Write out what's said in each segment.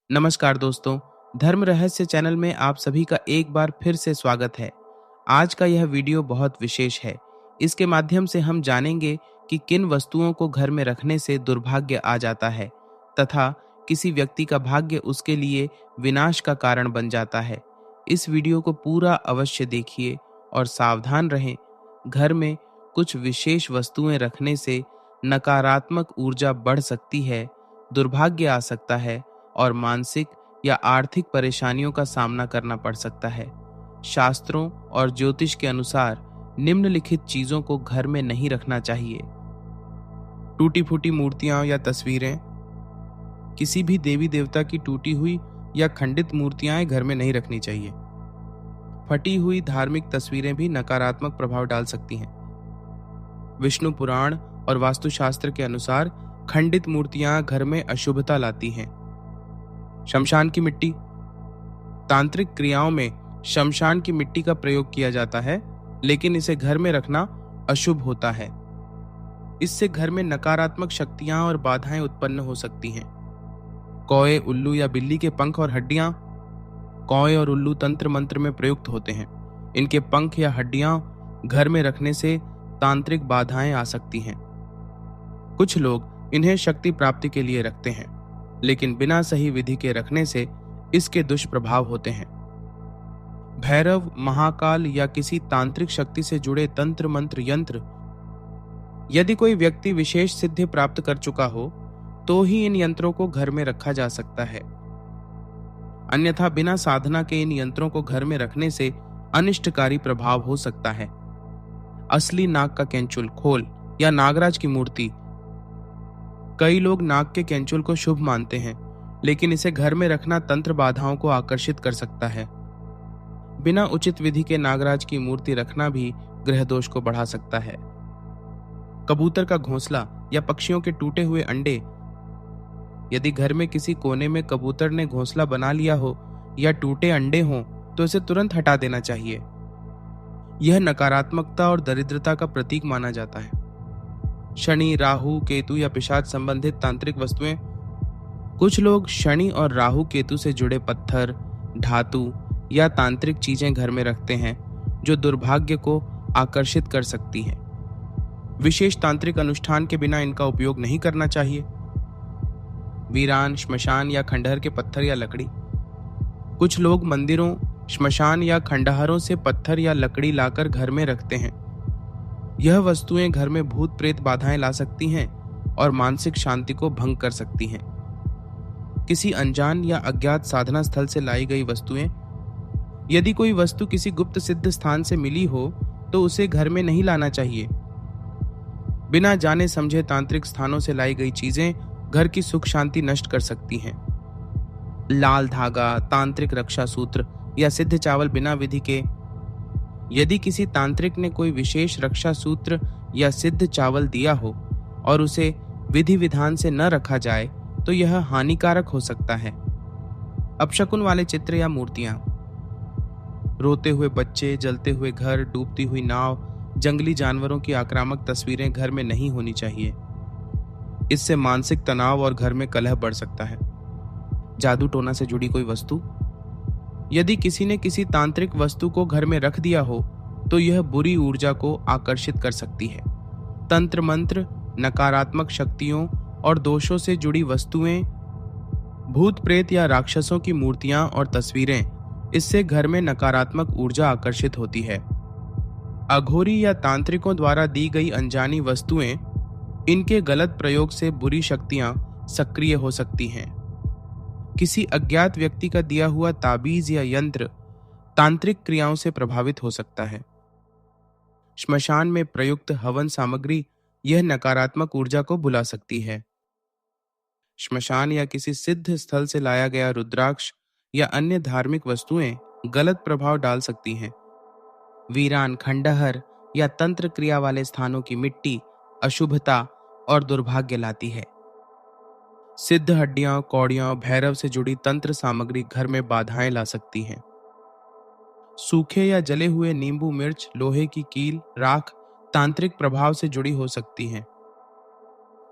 नमस्कार दोस्तों। धर्म रहस्य चैनल में आप सभी का एक बार फिर से स्वागत है। आज का यह वीडियो बहुत विशेष है। इसके माध्यम से हम जानेंगे कि किन वस्तुओं को घर में रखने से दुर्भाग्य आ जाता है तथा किसी व्यक्ति का भाग्य उसके लिए विनाश का कारण बन जाता है। इस वीडियो को पूरा अवश्य देखिए और सावधान रहें। घर में कुछ विशेष वस्तुएं रखने से नकारात्मक ऊर्जा बढ़ सकती है, दुर्भाग्य आ सकता है और मानसिक या आर्थिक परेशानियों का सामना करना पड़ सकता है। शास्त्रों और ज्योतिष के अनुसार निम्नलिखित चीजों को घर में नहीं रखना चाहिए। टूटी फूटी मूर्तियां या तस्वीरें। किसी भी देवी देवता की टूटी हुई या खंडित मूर्तियां घर में नहीं रखनी चाहिए। फटी हुई धार्मिक तस्वीरें भी नकारात्मक प्रभाव डाल सकती हैं। विष्णु पुराण और वास्तुशास्त्र के अनुसार खंडित मूर्तियां घर में अशुभता लाती हैं। शमशान की मिट्टी। तांत्रिक क्रियाओं में शमशान की मिट्टी का प्रयोग किया जाता है, लेकिन इसे घर में रखना अशुभ होता है। इससे घर में नकारात्मक शक्तियां और बाधाएं उत्पन्न हो सकती हैं। कौए, उल्लू या बिल्ली के पंख और हड्डियां। कौए और उल्लू तंत्र मंत्र में प्रयुक्त होते हैं। इनके पंख या हड्डियां घर में रखने से तांत्रिक बाधाएं आ सकती हैं। कुछ लोग इन्हें शक्ति प्राप्ति के लिए रखते हैं, लेकिन बिना सही विधि के रखने से इसके दुष्प्रभाव होते हैं। भैरव, महाकाल या किसी तांत्रिक शक्ति से जुड़े तंत्र मंत्र यंत्र। यदि कोई व्यक्ति विशेष सिद्धि प्राप्त कर चुका हो तो ही इन यंत्रों को घर में रखा जा सकता है, अन्यथा बिना साधना के इन यंत्रों को घर में रखने से अनिष्टकारी प्रभाव हो सकता है। असली नाग का कैंचुल, खोल या नागराज की मूर्ति। कई लोग नाग के कैंचुल को शुभ मानते हैं, लेकिन इसे घर में रखना तंत्र बाधाओं को आकर्षित कर सकता है। बिना उचित विधि के नागराज की मूर्ति रखना भी ग्रह दोष को बढ़ा सकता है। कबूतर का घोंसला या पक्षियों के टूटे हुए अंडे। यदि घर में किसी कोने में कबूतर ने घोंसला बना लिया हो या टूटे अंडे हों, तो इसे तुरंत हटा देना चाहिए। यह नकारात्मकता और दरिद्रता का प्रतीक माना जाता है। शनि, राहु, केतु या पिशाच संबंधित तांत्रिक वस्तुएं। कुछ लोग शनि और राहु केतु से जुड़े पत्थर, धातु या तांत्रिक चीजें घर में रखते हैं, जो दुर्भाग्य को आकर्षित कर सकती हैं। विशेष तांत्रिक अनुष्ठान के बिना इनका उपयोग नहीं करना चाहिए। वीरान, श्मशान या खंडहर के पत्थर या लकड़ी। कुछ लोग मंदिरों, श्मशान या खंडहरों से पत्थर या लकड़ी लाकर घर में रखते हैं। यह वस्तुएं घर में भूत प्रेत बाधाएं ला सकती हैं और मानसिक शांति को भंग कर सकती हैं। किसी अनजान या अज्ञात साधना स्थल से लाई गई वस्तुएं। यदि कोई वस्तु किसी गुप्त सिद्ध स्थान से मिली हो तो उसे घर में नहीं लाना चाहिए। बिना जाने समझे तांत्रिक स्थानों से लाई गई चीजें घर की सुख शांति नष्ट कर सकती हैं। लाल धागा, तांत्रिक रक्षा सूत्र या सिद्ध चावल बिना विधि के। यदि किसी तांत्रिक ने कोई विशेष रक्षा सूत्र या सिद्ध चावल दिया हो और उसे विधि विधान से न रखा जाए तो यह हानिकारक हो सकता है। अपशकुन वाले चित्र या मूर्तियां। रोते हुए बच्चे, जलते हुए घर, डूबती हुई नाव, जंगली जानवरों की आक्रामक तस्वीरें घर में नहीं होनी चाहिए। इससे मानसिक तनाव और घर में कलह बढ़ सकता है। जादू टोना से जुड़ी कोई वस्तु। यदि किसी ने किसी तांत्रिक वस्तु को घर में रख दिया हो तो यह बुरी ऊर्जा को आकर्षित कर सकती है। तंत्र मंत्र, नकारात्मक शक्तियों और दोषों से जुड़ी वस्तुएं, भूत प्रेत या राक्षसों की मूर्तियां और तस्वीरें, इससे घर में नकारात्मक ऊर्जा आकर्षित होती है। अघोरी या तांत्रिकों द्वारा दी गई अनजानी वस्तुएं, इनके गलत प्रयोग से बुरी शक्तियां सक्रिय हो सकती हैं। किसी अज्ञात व्यक्ति का दिया हुआ ताबीज या यंत्र तांत्रिक क्रियाओं से प्रभावित हो सकता है। श्मशान में प्रयुक्त हवन सामग्री यह नकारात्मक ऊर्जा को बुला सकती है। श्मशान या किसी सिद्ध स्थल से लाया गया रुद्राक्ष या अन्य धार्मिक वस्तुएं गलत प्रभाव डाल सकती हैं। वीरान, खंडहर या तंत्र क्रिया वाले स्थानों की मिट्टी अशुभता और दुर्भाग्य लाती है। सिद्ध हड्डियां, कौड़ियां, भैरव से जुड़ी तंत्र सामग्री घर में बाधाएं ला सकती हैं। सूखे या जले हुए नींबू, मिर्च, लोहे की कील, राख तांत्रिक प्रभाव से जुड़ी हो सकती हैं।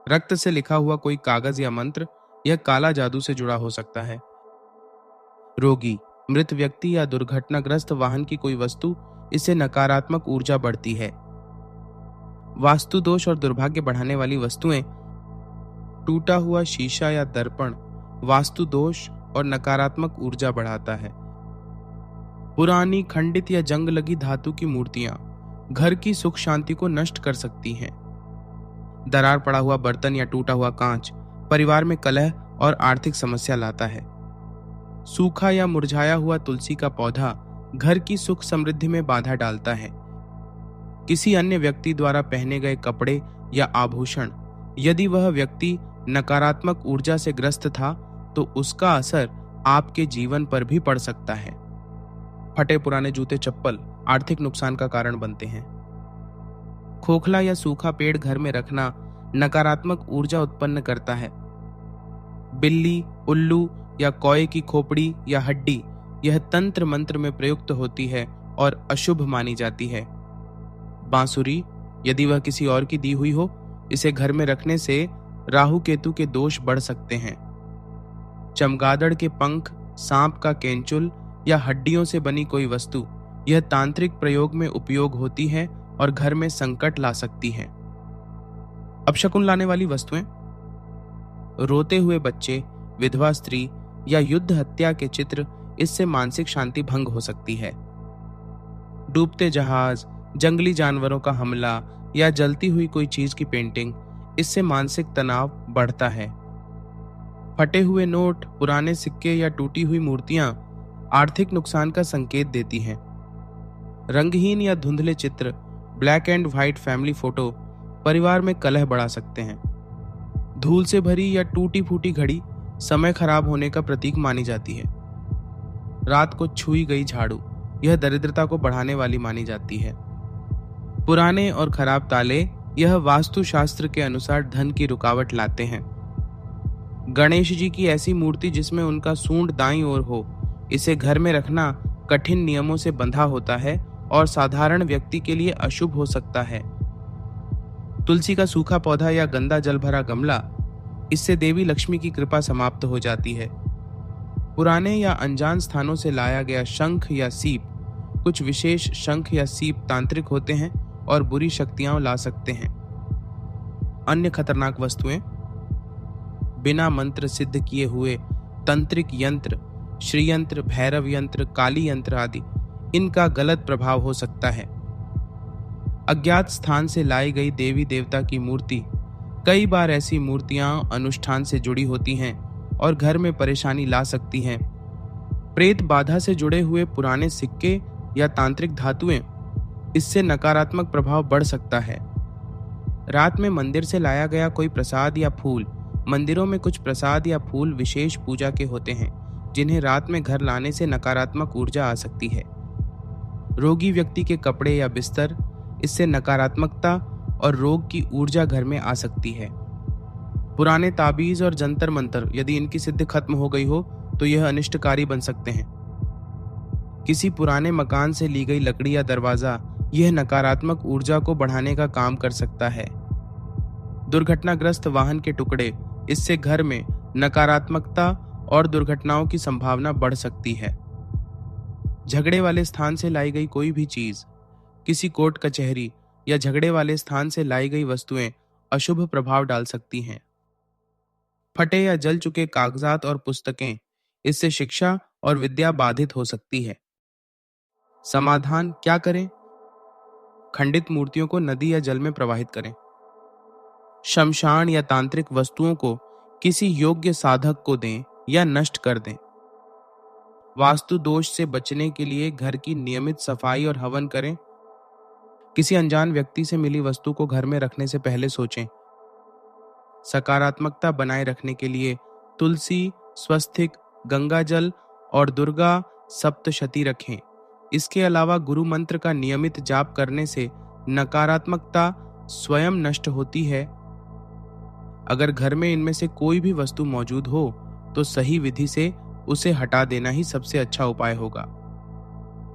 रक्त से लिखा हुआ कोई कागज या मंत्र, यह काला जादू से जुड़ा हो सकता है। रोगी, मृत व्यक्ति या दुर्घटनाग्रस्त वाहन की कोई वस्तु, इससे नकारात्मक ऊर्जा बढ़ती है। वास्तु दोष और दुर्भाग्य बढ़ाने वाली वस्तुएं, टूटा हुआ शीशा या दर्पण वास्तु दोष और नकारात्मक ऊर्जा बढ़ाता है। पुरानी, खंडित या जंग लगी धातु की मूर्तियां घर की सुख शांति को नष्ट कर सकती हैं। दरार पड़ा हुआ बर्तन या टूटा हुआ कांच परिवार में कलह और आर्थिक समस्या लाता है। सूखा या मुरझाया हुआ तुलसी का पौधा घर की सुख समृद्धि में बाधा डालता है। किसी अन्य व्यक्ति द्वारा पहने गए कपड़े या आभूषण, यदि वह व्यक्ति नकारात्मक ऊर्जा से ग्रस्त था तो उसका असर आपके जीवन पर भी पड़ सकता है। फटे पुराने जूते चप्पल आर्थिक नुकसान का कारण बनते हैं। खोखला या सूखा पेड़ घर में रखना नकारात्मक ऊर्जा उत्पन्न करता है। बिल्ली, उल्लू या कौए की खोपड़ी या हड्डी यह तंत्र मंत्र में प्रयुक्त होती है और अशुभ मानी जाती है। बांसुरी, यदि वह किसी और की दी हुई हो, इसे घर में रखने से राहु केतु के दोष बढ़ सकते हैं। चमगादड़ के पंख, सांप का केंचुल या हड्डियों से बनी कोई वस्तु, यह तांत्रिक प्रयोग में उपयोग होती है और घर में संकट ला सकती है। अपशकुन लाने वाली वस्तुएं, रोते हुए बच्चे, विधवा स्त्री या युद्ध हत्या के चित्र, इससे मानसिक शांति भंग हो सकती है। डूबते जहाज, जंगली जानवरों का हमला या जलती हुई कोई चीज की पेंटिंग, इससे मानसिक तनाव बढ़ता है। फटे हुए नोट, पुराने सिक्के या टूटी हुई मूर्तियां आर्थिक नुकसान का संकेत देती हैं। रंगहीन या धुंधले चित्र, black and white family photo परिवार में कलह बढ़ा सकते हैं। धूल से भरी या टूटी फूटी घड़ी समय खराब होने का प्रतीक मानी जाती है। रात को छुई गई झाड़ू, यह दरिद्रता को बढ़ाने वाली मानी जाती है। पुराने और खराब ताले, यह वास्तुशास्त्र के अनुसार धन की रुकावट लाते हैं। गणेश जी की ऐसी मूर्ति जिसमें उनका सूंड दाईं ओर हो, इसे घर में रखना कठिन नियमों से बंधा होता है और साधारण व्यक्ति के लिए अशुभ हो सकता है। तुलसी का सूखा पौधा या गंदा जल भरा गमला, इससे देवी लक्ष्मी की कृपा समाप्त हो जाती है। पुराने या अनजान स्थानों से लाया गया शंख या सीप, कुछ विशेष शंख या सीप तांत्रिक होते हैं और बुरी शक्तियां ला सकते हैं। अन्य खतरनाक वस्तुएं, बिना मंत्र सिद्ध किए हुए तंत्रिक यंत्र, श्रीयंत्र, भैरव यंत्र, काली यंत्र आदि, इनका गलत प्रभाव हो सकता है। अज्ञात स्थान से लाई गई देवी देवता की मूर्ति, कई बार ऐसी मूर्तियां अनुष्ठान से जुड़ी होती हैं और घर में परेशानी ला सकती हैं। प्रेत बाधा से जुड़े हुए पुराने सिक्के या तांत्रिक धातुएं, इससे नकारात्मक प्रभाव बढ़ सकता है। रात में मंदिर से लाया गया कोई प्रसाद या फूल, मंदिरों में कुछ प्रसाद या फूल विशेष पूजा के होते हैं जिन्हें रात में घर लाने से नकारात्मक ऊर्जा आ सकती है। रोगी व्यक्ति के कपड़े या बिस्तर, इससे नकारात्मकता और रोग की ऊर्जा घर में आ सकती है। पुराने ताबीज और जंतर मंतर, यदि इनकी सिद्धि खत्म हो गई हो तो यह अनिष्टकारी बन सकते हैं। किसी पुराने मकान से ली गई लकड़ी या दरवाजा, यह नकारात्मक ऊर्जा को बढ़ाने का काम कर सकता है। दुर्घटनाग्रस्त वाहन के टुकड़े, इससे घर में नकारात्मकता और दुर्घटनाओं की संभावना बढ़ सकती है। झगड़े वाले स्थान से लाई गई कोई भी चीज, किसी कोर्ट कचहरी या झगड़े वाले स्थान से लाई गई वस्तुएं अशुभ प्रभाव डाल सकती हैं। फटे या जल चुके कागजात और पुस्तकें, इससे शिक्षा और विद्या बाधित हो सकती है। समाधान क्या करें? खंडित मूर्तियों को नदी या जल में प्रवाहित करें। शमशान या तांत्रिक वस्तुओं को किसी योग्य साधक को दें या नष्ट कर दें। वास्तु दोष से बचने के लिए घर की नियमित सफाई और हवन करें। किसी अनजान व्यक्ति से मिली वस्तु को घर में रखने से पहले सोचें। सकारात्मकता बनाए रखने के लिए तुलसी, स्वस्तिक, गंगाजल और दुर्गा सप्तशती रखें। इसके अलावा गुरु मंत्र का नियमित जाप करने से नकारात्मकता स्वयं नष्ट होती है। अगर घर में इनमें से कोई भी वस्तु मौजूद हो तो सही विधि से उसे हटा देना ही सबसे अच्छा उपाय होगा।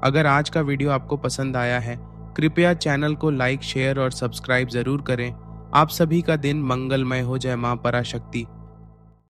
अगर आज का वीडियो आपको पसंद आया है, कृपया चैनल को लाइक, शेयर और सब्सक्राइब जरूर करें। आप सभी का दिन मंगलमय हो। जय मां पराशक्ति।